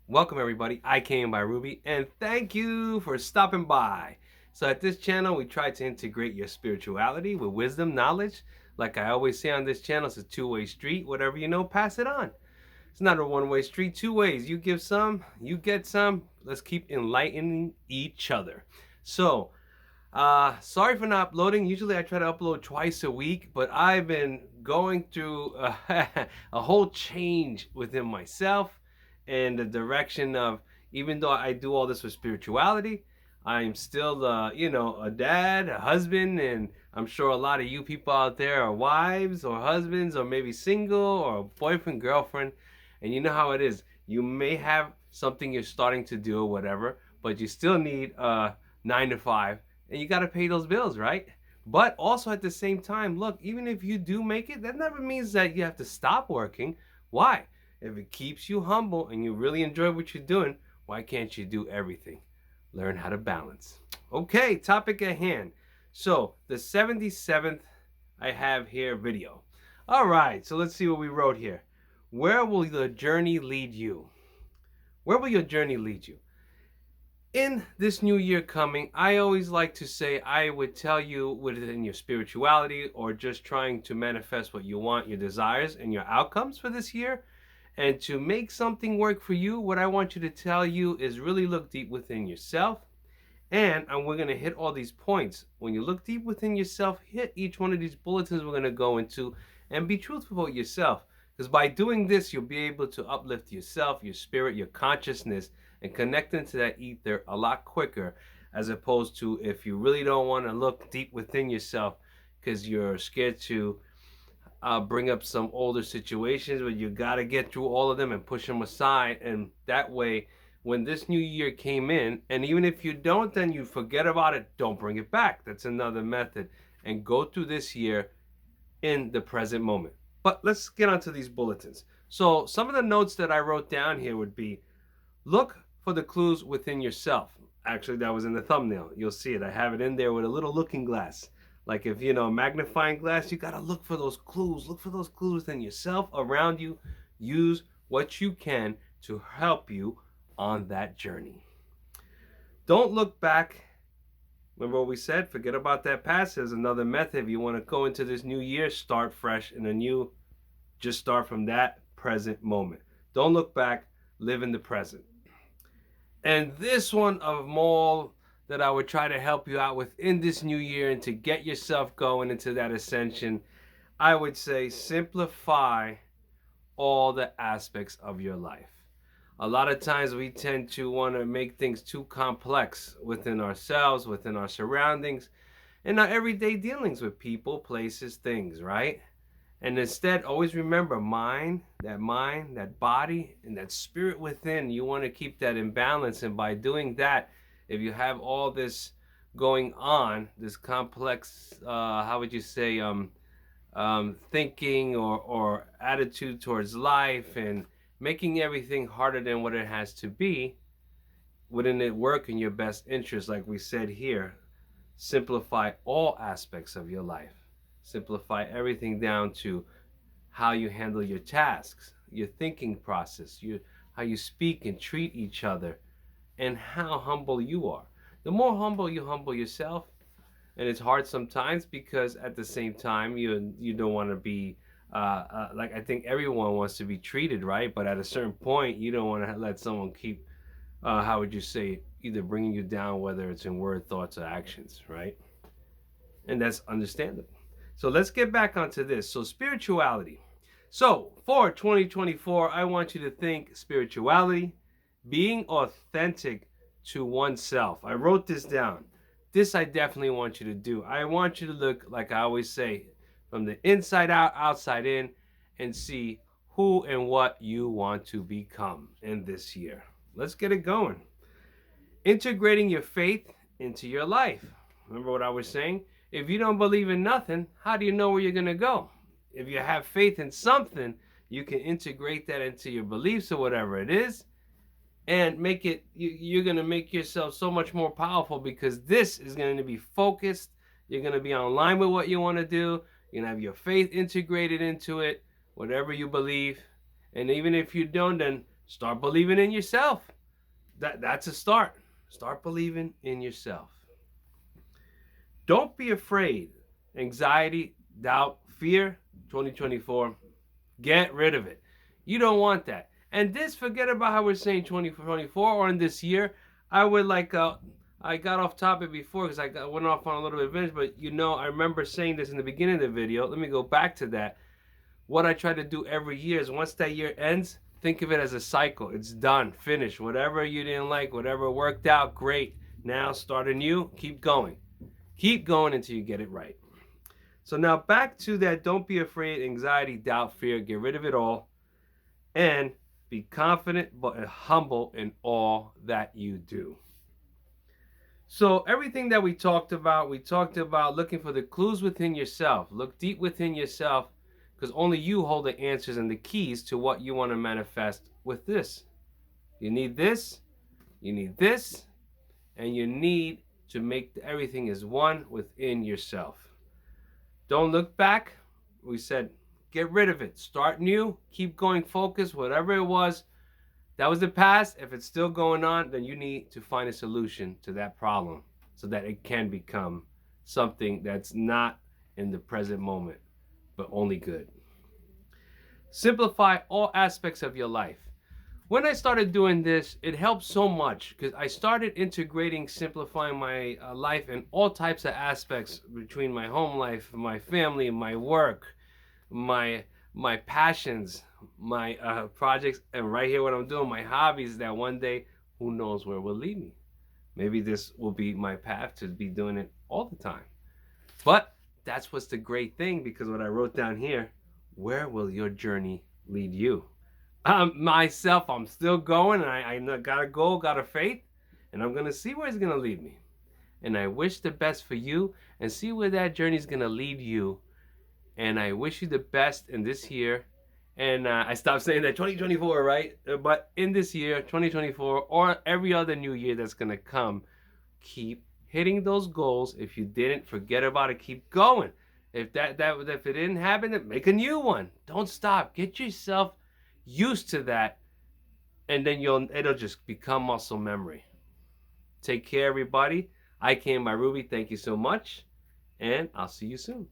Welcome everybody, I came by Rubey and thank you for stopping by. So at this channel we try to integrate your spirituality with wisdom, knowledge. Like I always say on this channel, it's a two-way street. Whatever you know, pass it on. It's not a one-way street, two ways. You give some, you get some. Let's keep enlightening each other. So sorry for not uploading. Usually I try to upload twice a week, but I've been going through a whole change within myself and the direction of, even though I do all this with spirituality, I'm still, a dad, a husband, and I'm sure a lot of you people out there are wives or husbands or maybe single or boyfriend, girlfriend, and you know how it is. You may have something you're starting to do or whatever, but you still need 9 to 5 and you got to pay those bills, right? But also at the same time, look, even if you do make it, that never means that you have to stop working. Why? If it keeps you humble and you really enjoy what you're doing, why can't you do everything? Learn how to balance. Okay, topic at hand. So, the 77th I have here video. All right, so let's see what we wrote here. Where will the journey lead you? Where will your journey lead you? In this new year coming, I always like to say I would tell you within your spirituality or just trying to manifest what you want, your desires and your outcomes for this year. And to make something work for you, what I want you to tell you is really look deep within yourself. And we're going to hit all these points. When you look deep within yourself, hit each one of these bulletins we're going to go into and be truthful with yourself. Because by doing this, you'll be able to uplift yourself, your spirit, your consciousness, and connect into that ether a lot quicker, as opposed to if you really don't want to look deep within yourself because you're scared to bring up some older situations, but you got to get through all of them and push them aside. And that way, when this new year came in, and even if you don't, then you forget about it, don't bring it back. That's another method. And go through this year in the present moment. But let's get onto these bulletins. So some of the notes that I wrote down here would be, look for the clues within yourself. Actually, that was in the thumbnail. You'll see it. I have it in there with a little looking glass. Like if you know, a magnifying glass, you got to look for those clues. Look for those clues within yourself, around you. Use what you can to help you on that journey. Don't look back. Remember what we said? Forget about that past. There's another method. If you want to go into this new year, start fresh and anew. Just start from that present moment. Don't look back. Live in the present. And this one of all that I would try to help you out with in this new year and to get yourself going into that ascension, I would say simplify all the aspects of your life. A lot of times we tend to want to make things too complex within ourselves, within our surroundings, in our everyday dealings with people, places, things, right? And instead, always remember mind, that body, and that spirit within. You want to keep that in balance. And by doing that, if you have all this going on, this complex, how would you say, thinking or attitude towards life and making everything harder than what it has to be, wouldn't it work in your best interest? Like we said here, simplify all aspects of your life. Simplify everything down to how you handle your tasks, your thinking process, how you speak and treat each other, and how humble you are. The more humble you humble yourself, and it's hard sometimes because at the same time you don't want to be like I think everyone wants to be treated right, but at a certain point you don't want to let someone keep how would you say, either bringing you down, whether it's in word, thoughts, or actions, right? And that's understandable. So let's get back onto this. So spirituality. So for 2024, I want you to think spirituality, being authentic to oneself. I wrote this down. This I definitely want you to do. I want you to look, like I always say, from the inside out, outside in, and see who and what you want to become in this year. Let's get it going. Integrating your faith into your life. Remember what I was saying? If you don't believe in nothing, how do you know where you're going to go? If you have faith in something, you can integrate that into your beliefs or whatever it is and make it, you're going to make yourself so much more powerful because this is going to be focused. You're going to be online with what you want to do. You're going to have your faith integrated into it, whatever you believe. And even if you don't, then Start believing in yourself. That's a start. Start believing in yourself. Don't be afraid. Anxiety, doubt, fear, 2024. Get rid of it. You don't want that. And this, forget about how we're saying 2024 or in this year. I would like, I got off topic before because I went off on a little bit of binge, but I remember saying this in the beginning of the video. Let me go back to that. What I try to do every year is once that year ends, think of it as a cycle. It's done, finished. Whatever you didn't like, whatever worked out, great. Now start anew, keep going. Keep going until you get it right. So now back to that, don't be afraid, anxiety, doubt, fear, get rid of it all. And be confident but humble in all that you do. So everything that we talked about looking for the clues within yourself. Look deep within yourself because only you hold the answers and the keys to what you want to manifest with this. You need this, you need this, and you need to make everything as one within yourself. Don't look back. We said get rid of it. Start new. Keep going focused. Whatever it was, that was the past. If it's still going on, then you need to find a solution to that problem so that it can become something that's not in the present moment, but only good. Simplify all aspects of your life. When I started doing this, it helped so much because I started integrating, simplifying my life in all types of aspects between my home life, my family, my work, my passions, my projects, and right here what I'm doing, my hobbies that one day, who knows where will lead me. Maybe this will be my path to be doing it all the time. But that's what's the great thing because what I wrote down here, where will your journey lead you? Myself, I'm still going and I got a goal, got a faith, and I'm going to see where it's going to lead me. And I wish the best for you and see where that journey is going to lead you. And I wish you the best in this year. And I stopped saying that 2024, right? But in this year, 2024, or every other new year that's going to come, keep hitting those goals. If you didn't, forget about it. Keep going. If if it didn't happen, then make a new one. Don't stop. Get yourself used to that, and then it'll just become muscle memory. Take care, everybody. I came by Rubey. Thank you so much, and I'll see you soon.